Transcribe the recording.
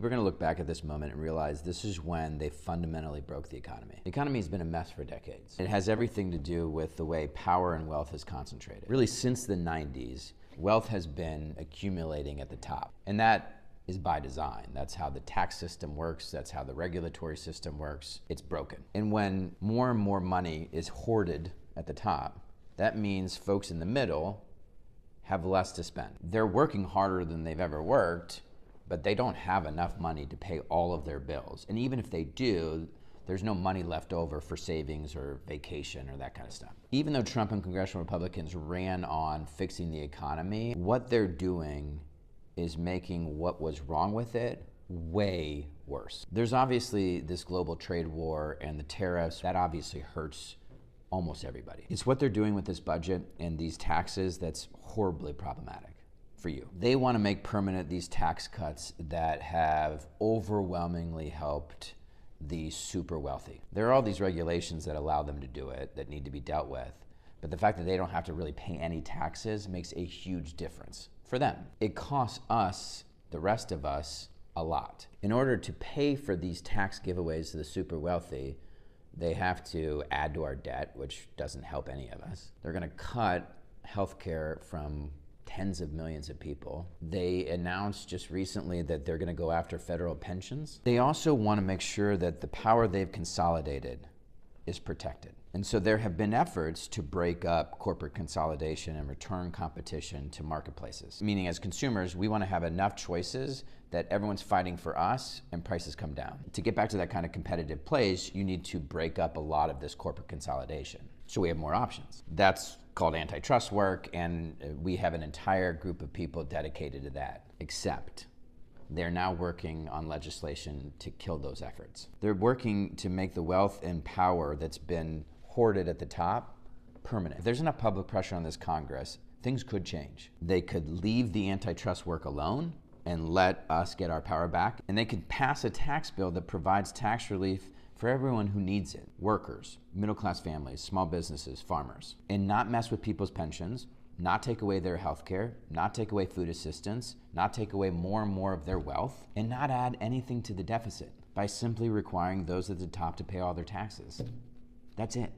People are going to look back at this moment and realize this is when they fundamentally broke the economy. The economy has been a mess for decades. It has everything to do with the way power and wealth is concentrated. Really, since the 90s, wealth has been accumulating at the top. And that is by design. That's how the tax system works. That's how the regulatory system works. It's broken. And when more and more money is hoarded at the top, that means folks in the middle have less to spend. They're working harder than they've ever worked, but they don't have enough money to pay all of their bills. And even if they do, there's no money left over for savings or vacation or that kind of stuff. Even though Trump and congressional Republicans ran on fixing the economy, what they're doing is making what was wrong with it way worse. There's obviously this global trade war and the tariffs. That obviously hurts almost everybody. It's what they're doing with this budget and these taxes that's horribly problematic for you. They want to make permanent these tax cuts that have overwhelmingly helped the super wealthy. There are all these regulations that allow them to do it that need to be dealt with, but the fact that they don't have to really pay any taxes makes a huge difference for them. It costs us, the rest of us, a lot. In order to pay for these tax giveaways to the super wealthy, they have to add to our debt, which doesn't help any of us. They're going to cut healthcare from tens of millions of people. They announced just recently that they're going to go after federal pensions. They also want to make sure that the power they've consolidated is protected. And so there have been efforts to break up corporate consolidation and return competition to marketplaces. Meaning as consumers, we want to have enough choices that everyone's fighting for us and prices come down. To get back to that kind of competitive place, you need to break up a lot of this corporate consolidation. So we have more options. That's called antitrust work, and we have an entire group of people dedicated to that, except they're now working on legislation to kill those efforts. They're working to make the wealth and power that's been hoarded at the top permanent. If there's enough public pressure on this Congress, things could change. They could leave the antitrust work alone and let us get our power back, and they could pass a tax bill that provides tax relief for everyone who needs it. Workers, middle-class families, small businesses, farmers, and not mess with people's pensions, not take away their health care, not take away food assistance, not take away more and more of their wealth, and not add anything to the deficit by simply requiring those at the top to pay all their taxes. That's it.